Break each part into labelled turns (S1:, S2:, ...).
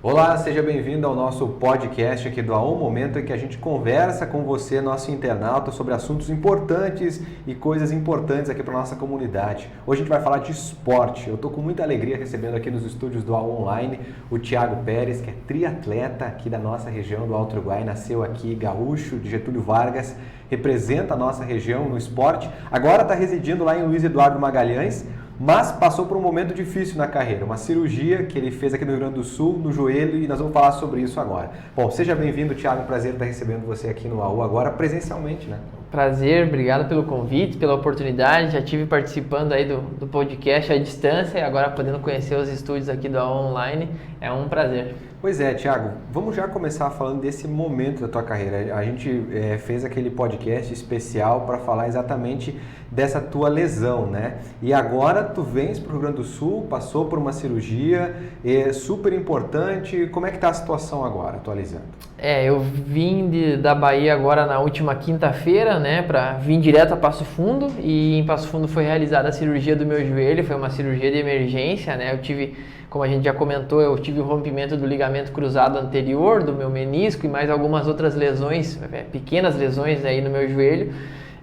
S1: Olá, seja bem-vindo ao nosso podcast aqui do A1 Momento, em que a gente conversa com você, nosso internauta, sobre assuntos importantes e coisas importantes aqui para a nossa comunidade. Hoje a gente vai falar de esporte. Eu estou com muita alegria recebendo aqui nos estúdios do A1 Online o Thiago Pérez, que é triatleta aqui da nossa região do Alto Uruguai, nasceu aqui, gaúcho, de Getúlio Vargas, representa a nossa região no esporte, agora está residindo lá em Luiz Eduardo Magalhães, mas passou por um momento difícil na carreira, uma cirurgia que ele fez aqui no Rio Grande do Sul, no joelho, e nós vamos falar sobre isso agora. Bom, seja bem-vindo, Thiago, prazer estar recebendo você aqui no AU agora presencialmente, né?
S2: Prazer, obrigado pelo convite, pela oportunidade, já estive participando aí do podcast à distância e agora podendo conhecer os estúdios aqui do AU Online, é um prazer.
S1: Pois é, Thiago, vamos já começar falando desse momento da tua carreira. A gente fez aquele podcast especial para falar exatamente dessa tua lesão, né? E agora tu vens para o Rio Grande do Sul, passou por uma cirurgia, é super importante. Como é que está a situação agora, atualizando?
S2: Eu vim da Bahia agora na última quinta-feira, né, para vir direto a Passo Fundo, e em Passo Fundo foi realizada a cirurgia do meu joelho, foi uma cirurgia de emergência, né? Eu tive, como a gente já comentou, eu tive o rompimento do ligamento cruzado anterior, do meu menisco e mais algumas outras lesões, pequenas lesões aí no meu joelho,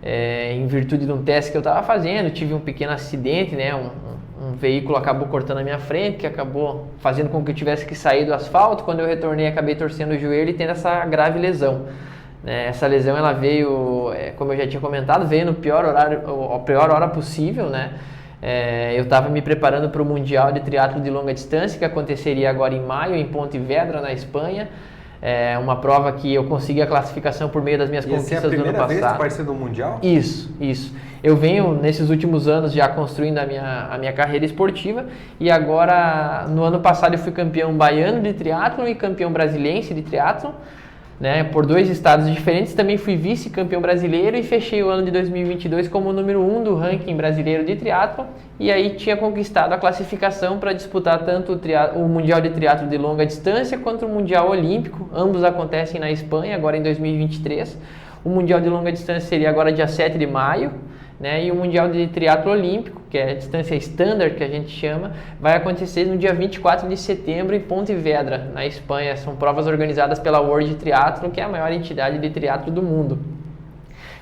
S2: em virtude de um teste que eu estava fazendo. Tive um pequeno acidente, né? Um veículo acabou cortando a minha frente, que acabou fazendo com que eu tivesse que sair do asfalto. Quando eu retornei, acabei torcendo o joelho e tendo essa grave lesão. Essa lesão ela veio, como eu já tinha comentado, veio no pior horário, a pior hora possível, né? Eu estava me preparando para o Mundial de Triatlo de Longa Distância, que aconteceria agora em maio, em Pontevedra, na Espanha. Uma prova que eu consegui a classificação por meio das minhas conquistas do ano passado.
S1: E essa é a primeira vez que participa do Mundial?
S2: Isso. Eu venho, nesses últimos anos, já construindo a minha carreira esportiva, e agora, no ano passado, eu fui campeão baiano de triatlon e campeão brasiliense de triatlon, né, por 2 estados diferentes. Também fui vice-campeão brasileiro e fechei o ano de 2022 como número 1 do ranking brasileiro de triatlon, e aí tinha conquistado a classificação para disputar tanto o Mundial de Triatlo de Longa Distância quanto o Mundial Olímpico. Ambos acontecem na Espanha, agora em 2023. O Mundial de Longa Distância seria agora dia 7 de maio, né? E o Mundial de Triatlo Olímpico, que é a distância standard que a gente chama, vai acontecer no dia 24 de setembro em Pontevedra, na Espanha. São provas organizadas pela World Triathlon, que é a maior entidade de triatlo do mundo.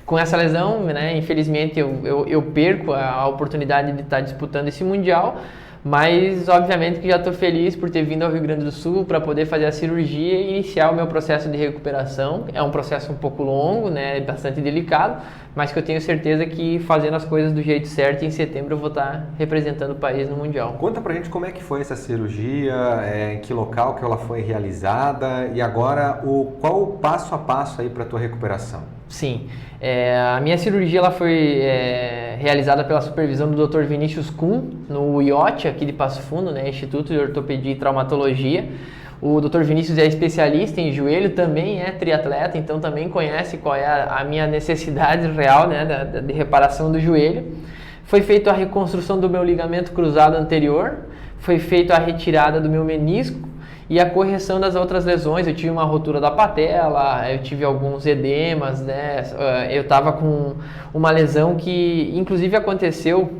S2: Com essa lesão, né, infelizmente eu perco a oportunidade de estar disputando esse Mundial, mas obviamente que já estou feliz por ter vindo ao Rio Grande do Sul para poder fazer a cirurgia e iniciar o meu processo de recuperação. É um processo um pouco longo, né, bastante delicado, mas que eu tenho certeza que fazendo as coisas do jeito certo, em setembro eu vou estar representando o país no Mundial.
S1: Conta pra gente como é que foi essa cirurgia, em que local que ela foi realizada e agora qual o passo a passo aí para a tua recuperação?
S2: Sim, a minha cirurgia ela foi realizada pela supervisão do Dr. Vinícius Kuhn, no IOT, aqui de Passo Fundo, né, Instituto de Ortopedia e Traumatologia. O Dr. Vinícius é especialista em joelho, também é triatleta, então também conhece qual é a minha necessidade real, né, de reparação do joelho. Foi feita a reconstrução do meu ligamento cruzado anterior, foi feita a retirada do meu menisco e a correção das outras lesões. Eu tive uma rotura da patela, eu tive alguns edemas, né? Eu estava com uma lesão que inclusive aconteceu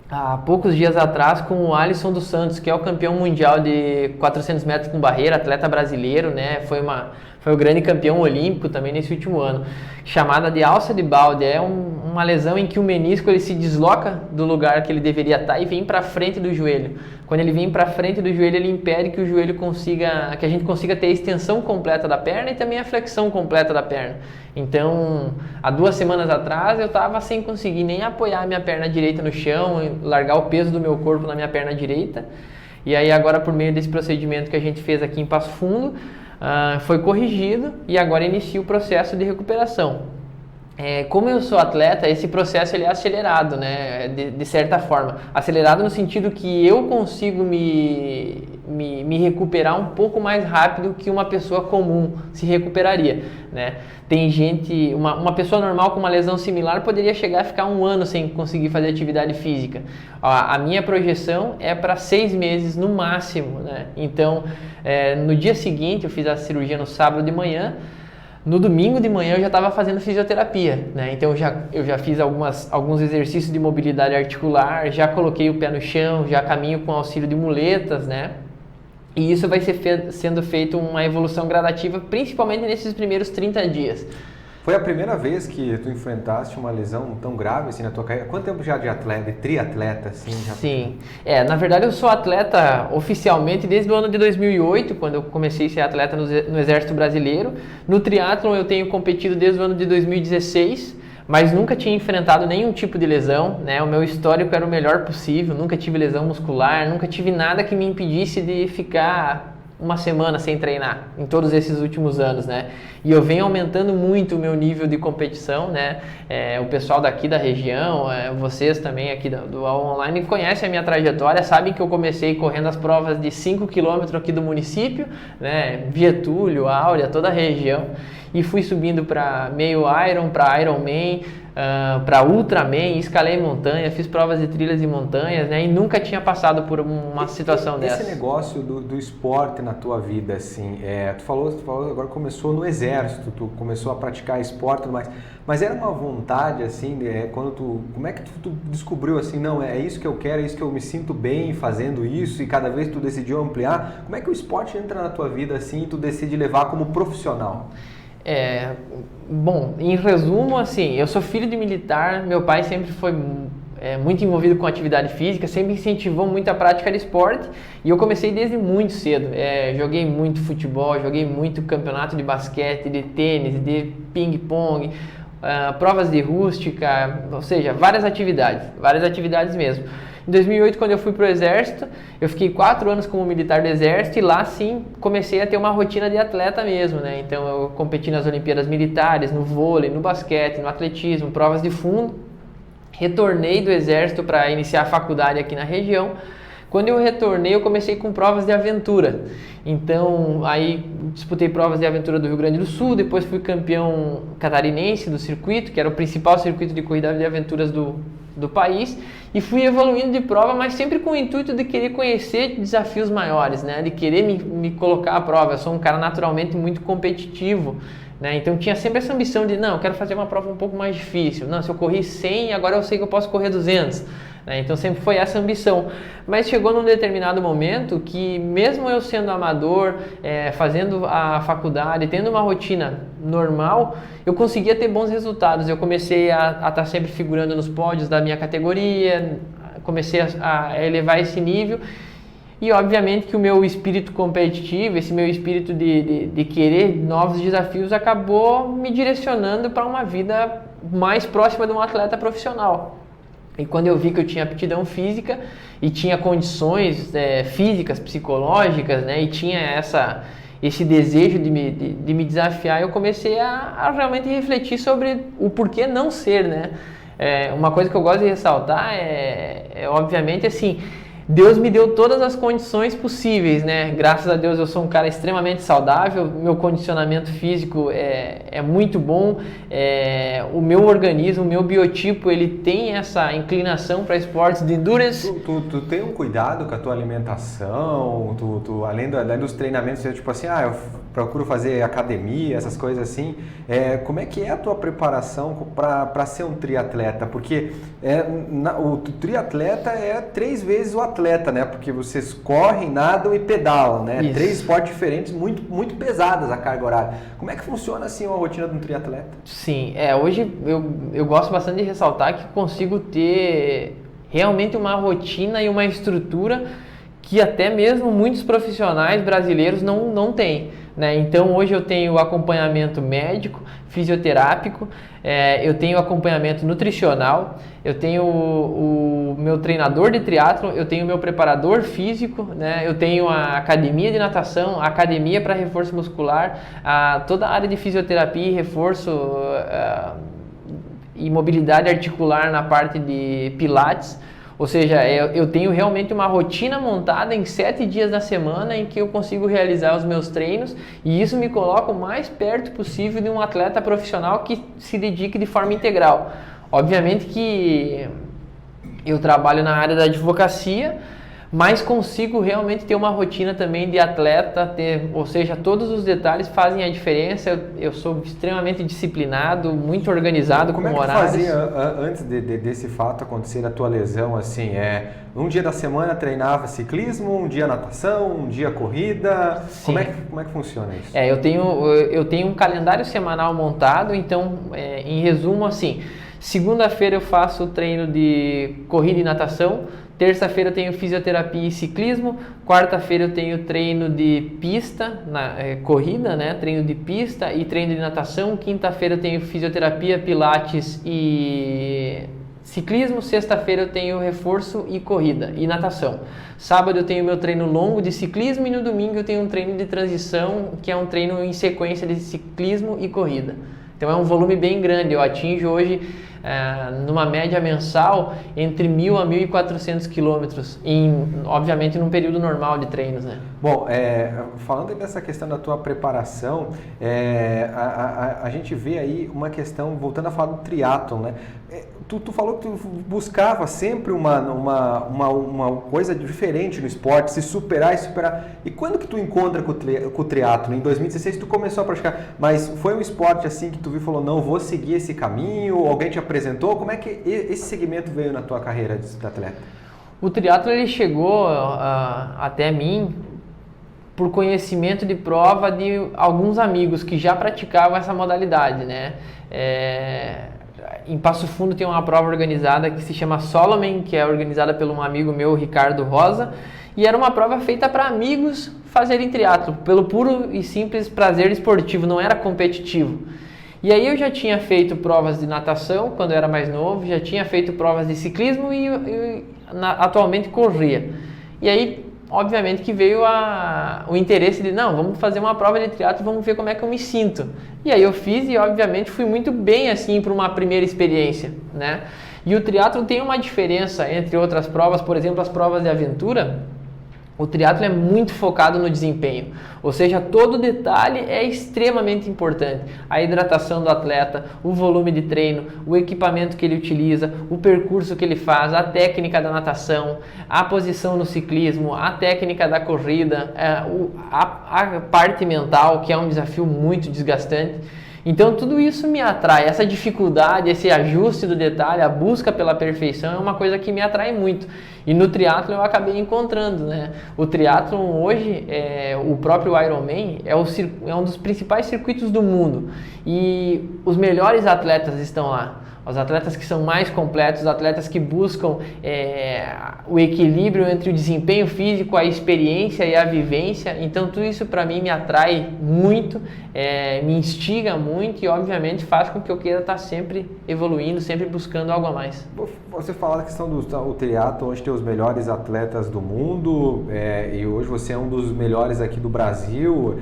S2: há poucos dias atrás com o Alisson dos Santos, que é o campeão mundial de 400 metros com barreira, atleta brasileiro, né? Foi o grande campeão olímpico também nesse último ano, chamada de alça de balde. É uma lesão em que o menisco ele se desloca do lugar que ele deveria estar e vem para frente do joelho. Quando ele vem para frente do joelho, ele impede que o joelho que a gente consiga ter a extensão completa da perna e também a flexão completa da perna. Então, há 2 semanas atrás, eu estava sem conseguir nem apoiar a minha perna direita no chão, largar o peso do meu corpo na minha perna direita. E aí agora, por meio desse procedimento que a gente fez aqui em Passo Fundo, foi corrigido e agora inicia o processo de recuperação. Como eu sou atleta, esse processo ele é acelerado, né? De certa forma. Acelerado no sentido que eu consigo me recuperar um pouco mais rápido que uma pessoa comum se recuperaria, né? Tem gente, uma pessoa normal com uma lesão similar poderia chegar a ficar 1 ano sem conseguir fazer atividade física. A minha projeção é para 6 meses no máximo, né? Então, no dia seguinte, eu fiz a cirurgia no sábado de manhã. No domingo de manhã eu já estava fazendo fisioterapia, né? Então eu já fiz alguns exercícios de mobilidade articular, já coloquei o pé no chão, já caminho com auxílio de muletas, né? E isso vai ser sendo feito uma evolução gradativa, principalmente nesses primeiros 30 dias.
S1: Foi a primeira vez que tu enfrentaste uma lesão tão grave assim na tua carreira? Quanto tempo já de atleta, de triatleta assim? Já...
S2: Sim, na verdade eu sou atleta oficialmente desde o ano de 2008, quando eu comecei a ser atleta no Exército Brasileiro. No triatlon eu tenho competido desde o ano de 2016, mas nunca tinha enfrentado nenhum tipo de lesão, né? O meu histórico era o melhor possível, nunca tive lesão muscular, nunca tive nada que me impedisse de ficar uma semana sem treinar em todos esses últimos anos, né? E eu venho aumentando muito o meu nível de competição, né? O pessoal daqui da região, vocês também aqui do AO Online conhecem a minha trajetória, sabem que eu comecei correndo as provas de 5 km aqui do município, né? Getúlio, Áurea, toda a região, e fui subindo para meio Iron, para Ironman, para Ultraman, escalei montanha, fiz provas de trilhas e montanhas, né? E nunca tinha passado por uma situação dessa.
S1: Esse negócio do esporte na tua vida, assim, tu falou agora começou no exército, tu começou a praticar esporte, mas era uma vontade, assim, como é que tu descobriu, assim, não, é isso que eu quero, é isso que eu me sinto bem fazendo isso, e cada vez tu decidiu ampliar? Como é que o esporte entra na tua vida, assim, e tu decide levar como profissional?
S2: Bom, em resumo, assim, eu sou filho de militar, meu pai sempre foi muito envolvido com atividade física, sempre incentivou muito a prática de esporte, e eu comecei desde muito cedo. Joguei muito futebol, joguei muito campeonato de basquete, de tênis, de ping-pong, provas de rústica, ou seja, várias atividades mesmo. Em 2008, quando eu fui para o Exército, eu fiquei 4 anos como militar do Exército e lá sim comecei a ter uma rotina de atleta mesmo, né? Então eu competi nas Olimpíadas Militares, no vôlei, no basquete, no atletismo, provas de fundo. Retornei do Exército para iniciar a faculdade aqui na região. Quando eu retornei, eu comecei com provas de aventura. Então, aí disputei provas de aventura do Rio Grande do Sul, depois fui campeão catarinense do circuito, que era o principal circuito de corrida de aventuras do país, e fui evoluindo de prova, mas sempre com o intuito de querer conhecer desafios maiores, né? De querer me colocar à prova. Eu sou um cara naturalmente muito competitivo, né? Então tinha sempre essa ambição de, não, eu quero fazer uma prova um pouco mais difícil. Não, se eu corri 100, agora eu sei que eu posso correr 200. Então sempre foi essa ambição, mas chegou num determinado momento que mesmo eu sendo amador, fazendo a faculdade, tendo uma rotina normal, eu conseguia ter bons resultados. Eu comecei a estar sempre figurando nos pódios da minha categoria, comecei a elevar esse nível. E obviamente que o meu espírito competitivo, esse meu espírito de querer novos desafios acabou me direcionando para uma vida mais próxima de um atleta profissional. E quando eu vi que eu tinha aptidão física e tinha condições físicas, psicológicas, né, e tinha esse desejo de me desafiar, eu comecei a realmente refletir sobre o porquê não ser, né? Uma coisa que eu gosto de ressaltar obviamente, assim, Deus me deu todas as condições possíveis, né? Graças a Deus eu sou um cara extremamente saudável, meu condicionamento físico é muito bom, o meu organismo, o meu biotipo, ele tem essa inclinação para esportes de endurance.
S1: Tu tem um cuidado com a tua alimentação, além dos treinamentos, tipo assim, eu procuro fazer academia, essas coisas assim. Como é que é a tua preparação para ser um triatleta? Porque o triatleta é 3 vezes o atleta, né? Porque vocês correm, nadam e pedalam, né?
S2: Isso.
S1: 3 esportes diferentes, muito, muito pesadas a carga horária. Como é que funciona assim a rotina de um triatleta?
S2: Sim, hoje eu gosto bastante de ressaltar que consigo ter realmente uma rotina e uma estrutura que até mesmo muitos profissionais brasileiros não têm, né? Então hoje eu tenho acompanhamento médico, fisioterápico, eu tenho acompanhamento nutricional, eu tenho o meu treinador de triatlon, eu tenho o meu preparador físico, né? Eu tenho a academia de natação, a academia para reforço muscular, toda a área de fisioterapia e reforço e mobilidade articular na parte de pilates. Ou seja, eu tenho realmente uma rotina montada em 7 dias da semana em que eu consigo realizar os meus treinos, e isso me coloca o mais perto possível de um atleta profissional que se dedique de forma integral. Obviamente que eu trabalho na área da advocacia, mas consigo realmente ter uma rotina também de atleta, ou seja, todos os detalhes fazem a diferença. Eu sou extremamente disciplinado, muito organizado com horários.
S1: Como é que tu fazia antes desse fato acontecer, a tua lesão, assim, um dia da semana treinava ciclismo, um dia natação, um dia corrida?
S2: Sim.
S1: Como é que funciona isso?
S2: Eu tenho um calendário semanal montado, então, em resumo, assim, segunda-feira eu faço treino de corrida e natação, terça-feira eu tenho fisioterapia e ciclismo, quarta-feira eu tenho treino de pista, corrida, né? Treino de pista e treino de natação, quinta-feira eu tenho fisioterapia, pilates e ciclismo, sexta-feira eu tenho reforço e corrida e natação. Sábado eu tenho meu treino longo de ciclismo e no domingo eu tenho um treino de transição, que é um treino em sequência de ciclismo e corrida. Então é um volume bem grande, eu atinjo hoje, numa média mensal, entre 1.000 a 1.400 quilômetros, obviamente num período normal de treinos, né?
S1: Bom, falando dessa questão da tua preparação, a gente vê aí uma questão, voltando a falar do triatlon, né? Tu falou que tu buscava sempre uma coisa diferente no esporte, se superar e superar. E quando que tu encontra com o triatlon? Em 2016 tu começou a praticar, mas foi um esporte assim que tu viu e falou, não, vou seguir esse caminho? Alguém te apresentou? Como é que esse segmento veio na tua carreira de atleta?
S2: O triatlon ele chegou até mim por conhecimento de prova de alguns amigos que já praticavam essa modalidade, né? Em Passo Fundo tem uma prova organizada que se chama Solomon, que é organizada por um amigo meu, Ricardo Rosa, e era uma prova feita para amigos fazerem triatlo, pelo puro e simples prazer esportivo, não era competitivo. E aí eu já tinha feito provas de natação quando eu era mais novo, já tinha feito provas de ciclismo e atualmente corria. E aí, obviamente que veio o interesse de, não, vamos fazer uma prova de triatlo, vamos ver como é que eu me sinto. E aí eu fiz e, obviamente, fui muito bem, assim, para uma primeira experiência, né? E o triatlo tem uma diferença entre outras provas, por exemplo, as provas de aventura. O triatlo é muito focado no desempenho, ou seja, todo detalhe é extremamente importante. A hidratação do atleta, o volume de treino, o equipamento que ele utiliza, o percurso que ele faz, a técnica da natação, a posição no ciclismo, a técnica da corrida, a parte mental, que é um desafio muito desgastante. Então tudo isso me atrai, essa dificuldade, esse ajuste do detalhe, a busca pela perfeição é uma coisa que me atrai muito. E no triatlon eu acabei encontrando, né? O triatlon hoje, o próprio Ironman, é um dos principais circuitos do mundo. E os melhores atletas estão lá. Os atletas que são mais completos, os atletas que buscam o equilíbrio entre o desempenho físico, a experiência e a vivência. Então tudo isso para mim me atrai muito, me instiga muito e obviamente faz com que eu queira estar sempre evoluindo, sempre buscando algo a mais.
S1: Você fala da questão do triatlo, onde tem os melhores atletas do mundo, e hoje você é um dos melhores aqui do Brasil,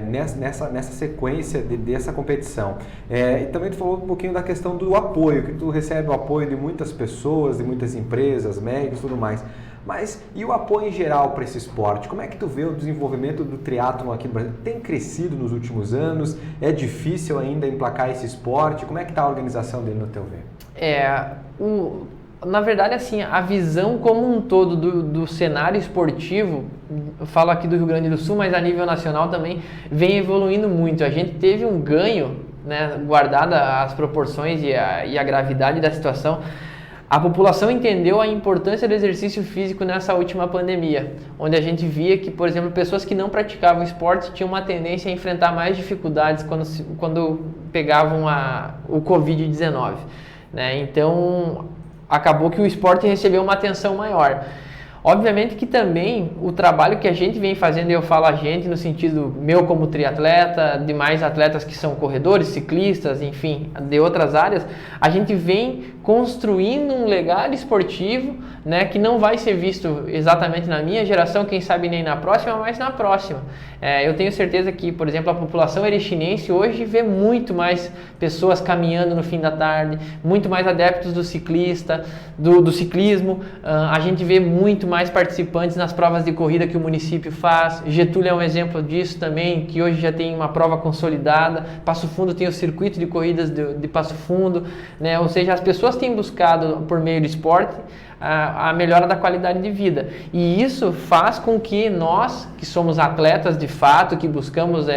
S1: nessa sequência dessa competição. E também tu falou um pouquinho da questão do apoio, que tu recebe o apoio de muitas pessoas, de muitas empresas, médicos e tudo mais. Mas e o apoio em geral para esse esporte? Como é que tu vê o desenvolvimento do triatlon aqui no Brasil? Tem crescido nos últimos anos? É difícil ainda emplacar esse esporte? Como é que está a organização dele no teu ver?
S2: Na verdade, assim, a visão como um todo do cenário esportivo, eu falo aqui do Rio Grande do Sul, mas a nível nacional também, vem evoluindo muito. A gente teve um ganho, né, guardada as proporções e a gravidade da situação. A população entendeu a importância do exercício físico nessa última pandemia, onde a gente via que, por exemplo, pessoas que não praticavam esporte tinham uma tendência a enfrentar mais dificuldades quando pegavam o Covid-19, né? Então, acabou que o esporte recebeu uma atenção maior. Obviamente que também o trabalho que a gente vem fazendo, eu falo a gente no sentido meu como triatleta, demais atletas que são corredores, ciclistas, enfim, de outras áreas, a gente vem construindo um legado esportivo, né, que não vai ser visto exatamente na minha geração, quem sabe nem na próxima, mas na próxima. Eu tenho certeza que, por exemplo, a população erechinense hoje vê muito mais pessoas caminhando no fim da tarde, muito mais adeptos do ciclismo, a gente vê muito mais participantes nas provas de corrida que o município faz. Getúlio é um exemplo disso também, que hoje já tem uma prova consolidada. Passo Fundo tem o circuito de corridas de Passo Fundo, né? Ou seja, as pessoas têm buscado por meio do esporte a melhora da qualidade de vida. E isso faz com que nós, que somos atletas de fato, que buscamos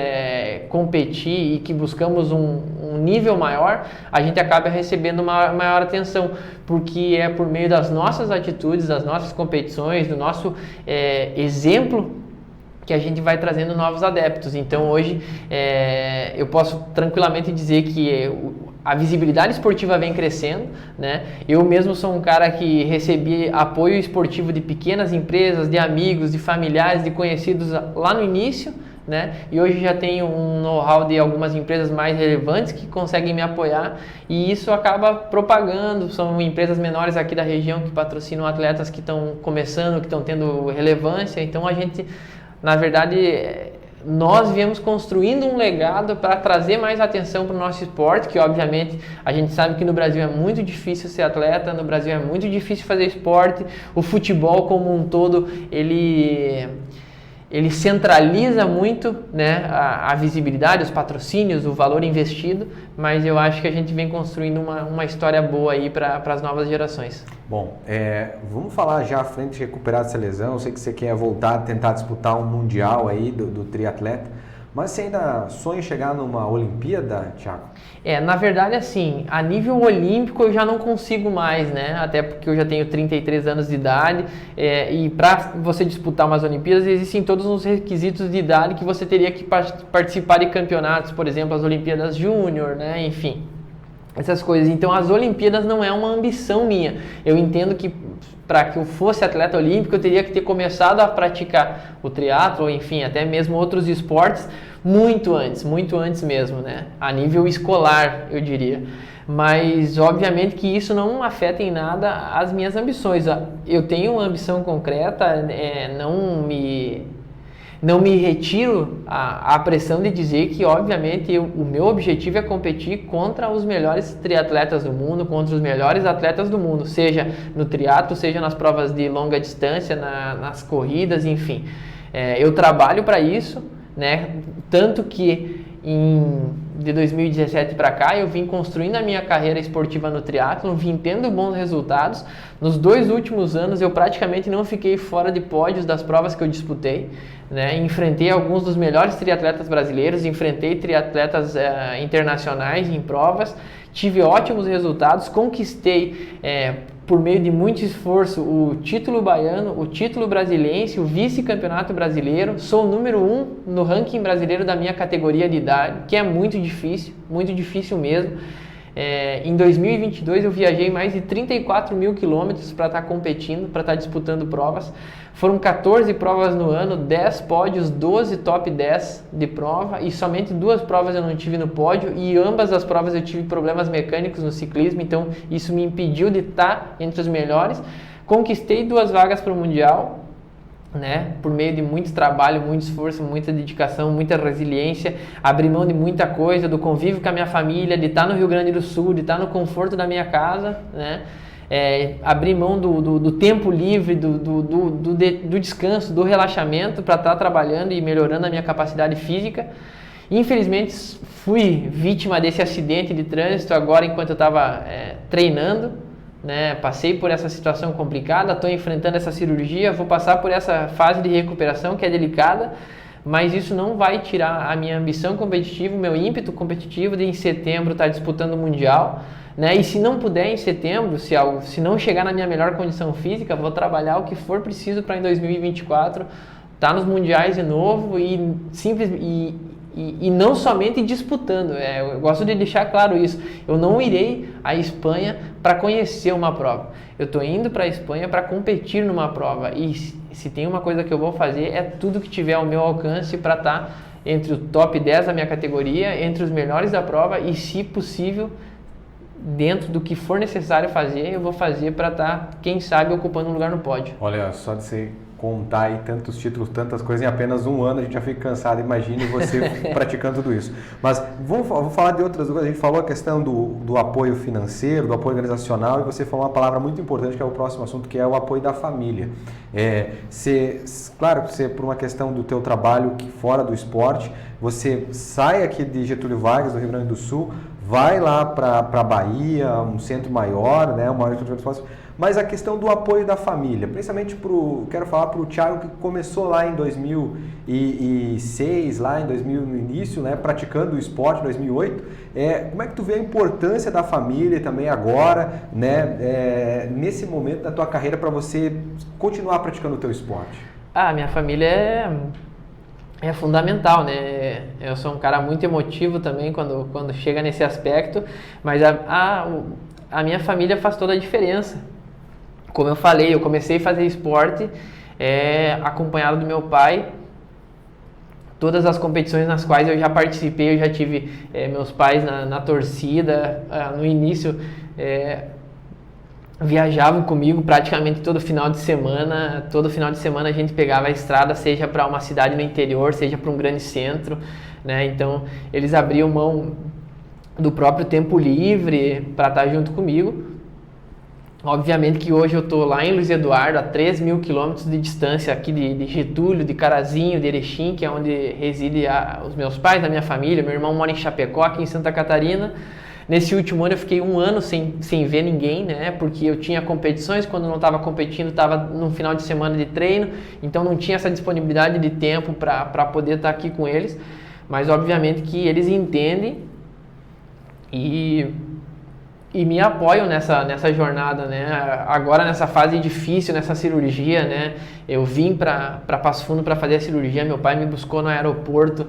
S2: competir e que buscamos um nível maior, a gente acaba recebendo uma maior atenção, porque é por meio das nossas atitudes, das nossas competições, do nosso exemplo, que a gente vai trazendo novos adeptos. Então hoje eu posso tranquilamente dizer que a visibilidade esportiva vem crescendo, né? Eu mesmo sou um cara que recebi apoio esportivo de pequenas empresas, de amigos, de familiares, de conhecidos lá no início, né? E hoje já tenho um know-how de algumas empresas mais relevantes que conseguem me apoiar, e isso acaba propagando. São empresas menores aqui da região que patrocinam atletas que estão começando, que estão tendo relevância. Então a gente, na verdade, nós viemos construindo um legado para trazer mais atenção para o nosso esporte, que obviamente a gente sabe que no Brasil é muito difícil ser atleta, no Brasil é muito difícil fazer esporte. O futebol como um todo, ele centraliza muito, né, a visibilidade, os patrocínios, o valor investido, mas eu acho que a gente vem construindo uma história boa aí para as novas gerações.
S1: Bom, vamos falar já à frente de recuperar essa lesão. Eu sei que você quer voltar a tentar disputar um mundial aí do triatleta, mas você ainda sonha em chegar numa Olimpíada, Thiago?
S2: Na verdade, assim, a nível olímpico eu já não consigo mais, né? Até porque eu já tenho 33 anos de idade, e para você disputar umas Olimpíadas existem todos os requisitos de idade que você teria que participar de campeonatos, por exemplo, as Olimpíadas Júnior, né? Enfim, essas coisas. Então as Olimpíadas não é uma ambição minha. Eu entendo que para que eu fosse atleta olímpico eu teria que ter começado a praticar o triatlo, enfim, até mesmo outros esportes muito antes mesmo, né? A nível escolar, eu diria. Mas obviamente que isso não afeta em nada as minhas ambições. Eu tenho uma ambição concreta, não me retiro a pressão de dizer que, obviamente, o meu objetivo é competir contra os melhores triatletas do mundo, contra os melhores atletas do mundo, seja no triatlo, seja nas provas de longa distância, nas corridas, enfim. Eu trabalho para isso, né? Tanto que de 2017 para cá eu vim construindo a minha carreira esportiva no triatlo, vim tendo bons resultados. Nos 2 últimos anos eu praticamente não fiquei fora de pódios das provas que eu disputei, né? Enfrentei alguns dos melhores triatletas brasileiros, enfrentei triatletas internacionais em provas, tive ótimos resultados, conquistei por meio de muito esforço o título baiano, o título brasiliense, o vice-campeonato brasileiro. Sou o número 1 no ranking brasileiro da minha categoria de idade, que é muito difícil mesmo. Em 2022 eu viajei mais de 34 mil quilômetros para estar competindo, para estar disputando provas. Foram 14 provas no ano, 10 pódios, 12 top 10 de prova, e somente 2 provas eu não tive no pódio, e ambas as provas eu tive problemas mecânicos no ciclismo, então isso me impediu de estar entre os melhores. Conquistei 2 vagas para o Mundial, né, por meio de muito trabalho, muito esforço, muita dedicação, muita resiliência, abri mão de muita coisa, do convívio com a minha família, de estar no Rio Grande do Sul, de estar no conforto da minha casa, né, abrir mão do tempo livre, do descanso, do relaxamento para estar trabalhando e melhorando a minha capacidade física. Infelizmente fui vítima desse acidente de trânsito agora enquanto eu estava treinando, né? Passei por essa situação complicada, estou enfrentando essa cirurgia, vou passar por essa fase de recuperação que é delicada, mas isso não vai tirar a minha ambição competitiva, o meu ímpeto competitivo de em setembro estar disputando o Mundial, né? E se não puder em setembro, se não chegar na minha melhor condição física, vou trabalhar o que for preciso para em 2024 estar nos mundiais de novo e não somente disputando. Eu gosto de deixar claro isso. Eu não irei à Espanha para conhecer uma prova. Eu estou indo para a Espanha para competir numa prova. E se tem uma coisa que eu vou fazer, é tudo que tiver ao meu alcance para estar entre o top 10 da minha categoria, entre os melhores da prova e, se possível, dentro do que for necessário fazer, eu vou fazer para estar, quem sabe, ocupando um lugar no pódio.
S1: Olha, só de você contar aí tantos títulos, tantas coisas, em apenas um ano a gente já fica cansado, imagine você praticando tudo isso. Mas vou falar de outras coisas. A gente falou a questão do apoio financeiro, do apoio organizacional, e você falou uma palavra muito importante, que é o próximo assunto, que é o apoio da família. Claro que você, por uma questão do teu trabalho fora do esporte, você sai aqui de Getúlio Vargas, do Rio Grande do Sul, vai lá para a Bahia, um centro maior, né, o maior centro de esportes, mas a questão do apoio da família, principalmente quero falar para o Thiago que começou lá em 2006, lá em 2000 no início, né, praticando o esporte, 2008, como é que tu vê a importância da família e também agora, né, nesse momento da tua carreira para você continuar praticando o teu esporte?
S2: Minha família é fundamental, né? Eu sou um cara muito emotivo também quando chega nesse aspecto, mas a minha família faz toda a diferença. Como eu falei, eu comecei a fazer esporte acompanhado do meu pai. Todas as competições nas quais eu já participei, eu já tive meus pais na torcida. No início, viajavam comigo praticamente todo final de semana. Todo final de semana a gente pegava a estrada, seja para uma cidade no interior, seja para um grande centro, né? Então, eles abriam mão do próprio tempo livre para estar junto comigo. Obviamente que hoje eu estou lá em Luiz Eduardo, a 3.000 quilômetros de distância aqui de Getúlio, de Carazinho, de Erechim, que é onde residem os meus pais, a minha família. Meu irmão mora em Chapecó, aqui em Santa Catarina. Nesse último ano eu fiquei 1 ano sem ver ninguém, né? Porque eu tinha competições, quando não estava competindo estava no final de semana de treino, então não tinha essa disponibilidade de tempo para poder estar aqui com eles. Mas obviamente que eles entendem e me apoiam nessa jornada, né? Agora nessa fase difícil, nessa cirurgia, né? Eu vim para Passo Fundo para fazer a cirurgia, meu pai me buscou no aeroporto,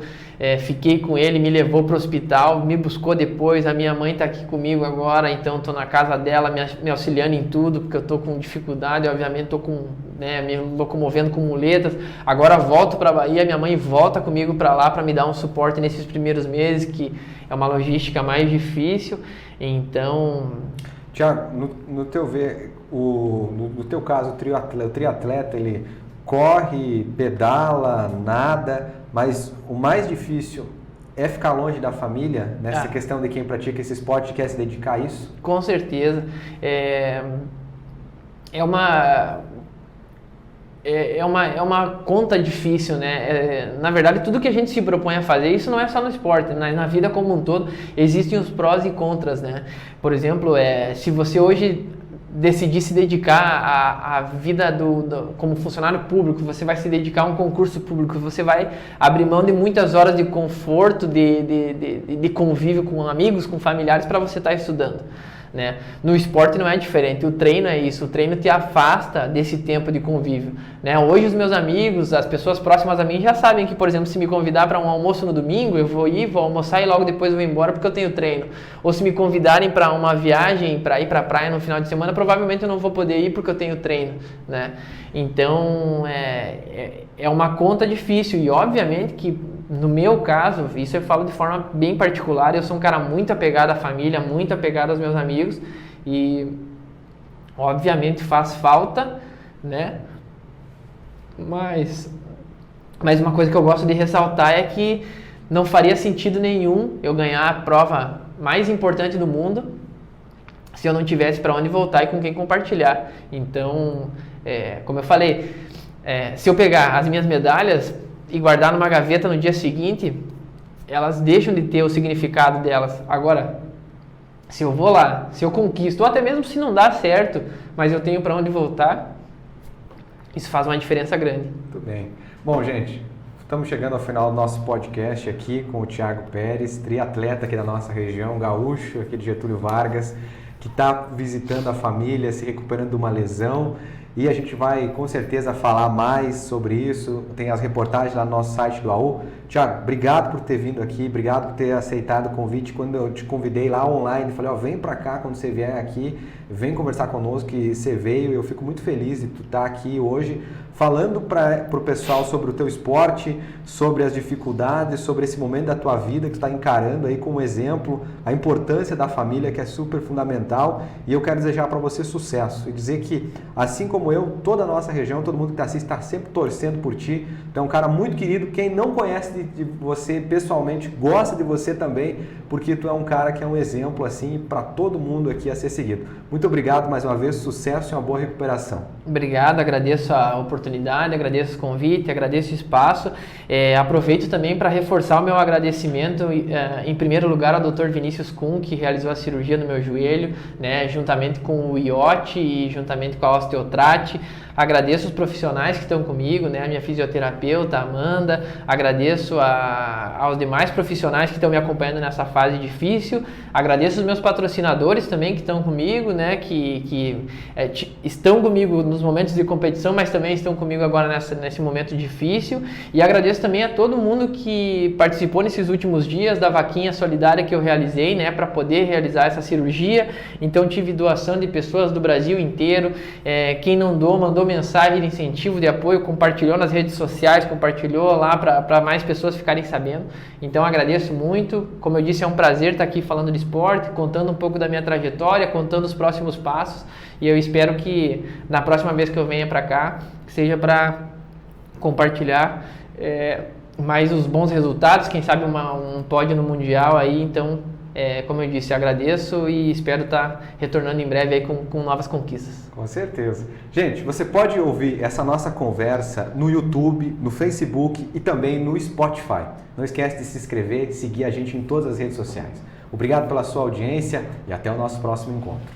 S2: fiquei com ele, me levou para o hospital, me buscou depois, a minha mãe está aqui comigo agora, então estou na casa dela me auxiliando em tudo, porque eu estou com dificuldade, obviamente estou me locomovendo com muletas. Agora volto para a Bahia, minha mãe volta comigo para lá para me dar um suporte nesses primeiros meses, que é uma logística mais difícil. Então,
S1: Thiago, no teu caso, o triatleta, ele corre, pedala, nada, mas o mais difícil é ficar longe da família, nessa questão de quem pratica esse esporte e quer se dedicar a isso?
S2: Com certeza. É uma conta difícil, né? Na verdade, tudo que a gente se propõe a fazer, isso não é só no esporte, mas na vida como um todo, existem os prós e contras, né? Por exemplo, se você hoje decidir se dedicar à vida como funcionário público, você vai se dedicar a um concurso público, você vai abrir mão de muitas horas de conforto, de convívio com amigos, com familiares, para você estar estudando, né? No esporte não é diferente, o treino é isso, o treino te afasta desse tempo de convívio, né? Hoje os meus amigos, as pessoas próximas a mim já sabem que, por exemplo, se me convidar para um almoço no domingo, eu vou almoçar e logo depois vou embora porque eu tenho treino. Ou se me convidarem para uma viagem, para ir para a praia no final de semana, provavelmente eu não vou poder ir porque eu tenho treino, né? Então é uma conta difícil e obviamente que no meu caso, isso eu falo de forma bem particular, eu sou um cara muito apegado à família, muito apegado aos meus amigos e obviamente faz falta, né? Mas uma coisa que eu gosto de ressaltar é que não faria sentido nenhum eu ganhar a prova mais importante do mundo se eu não tivesse para onde voltar e com quem compartilhar. Então, como eu falei, se eu pegar as minhas medalhas e guardar numa gaveta no dia seguinte, elas deixam de ter o significado delas. Agora, se eu vou lá, se eu conquisto, ou até mesmo se não dá certo, mas eu tenho para onde voltar, isso faz uma diferença grande.
S1: Muito bem. Bom, gente, estamos chegando ao final do nosso podcast aqui com o Thiago Pérez, triatleta aqui da nossa região, gaúcho aqui de Getúlio Vargas, que está visitando a família, se recuperando de uma lesão. E a gente vai com certeza falar mais sobre isso, tem as reportagens lá no nosso site do AU. Thiago, obrigado por ter vindo aqui, obrigado por ter aceitado o convite. Quando eu te convidei lá online, falei, vem para cá quando você vier aqui, vem conversar conosco, que você veio. Eu fico muito feliz de tu estar aqui hoje falando para o pessoal sobre o teu esporte, sobre as dificuldades, sobre esse momento da tua vida que tu está encarando aí como exemplo, a importância da família, que é super fundamental. E eu quero desejar para você sucesso e dizer que, assim como eu, toda a nossa região, todo mundo que assiste está sempre torcendo por ti. Tu é um cara muito querido. Quem não conhece de você pessoalmente gosta de você também, porque tu é um cara que é um exemplo assim para todo mundo aqui a ser seguido. Muito obrigado mais uma vez, sucesso e uma boa recuperação.
S2: Obrigado, agradeço a oportunidade oportunidade, agradeço o convite, agradeço o espaço. Aproveito também para reforçar o meu agradecimento, em primeiro lugar, ao Dr. Vinícius Kuhn, que realizou a cirurgia no meu joelho, né, juntamente com o IOT e juntamente com a Osteotrate. Agradeço os profissionais que estão comigo, né, a minha fisioterapeuta, Amanda. Agradeço aos demais profissionais que estão me acompanhando nessa fase difícil. Agradeço os meus patrocinadores também que estão comigo, né, que estão comigo nos momentos de competição, mas também estão comigo agora nesse momento difícil. E agradeço também a todo mundo que participou nesses últimos dias da vaquinha solidária que eu realizei, né, para poder realizar essa cirurgia. Então tive doação de pessoas do Brasil inteiro. Quem não doou, mandou mensagem de incentivo, de apoio, compartilhou nas redes sociais, compartilhou lá para mais pessoas ficarem sabendo. Então agradeço muito. Como eu disse, é um prazer estar aqui falando de esporte, contando um pouco da minha trajetória, contando os próximos passos, e eu espero que na próxima vez que eu venha para cá, seja para compartilhar mais os bons resultados, quem sabe um pódio no Mundial aí. Então, como eu disse, agradeço e espero estar retornando em breve aí com novas conquistas.
S1: Com certeza. Gente, você pode ouvir essa nossa conversa no YouTube, no Facebook e também no Spotify. Não esquece de se inscrever, de seguir a gente em todas as redes sociais. Obrigado pela sua audiência e até o nosso próximo encontro.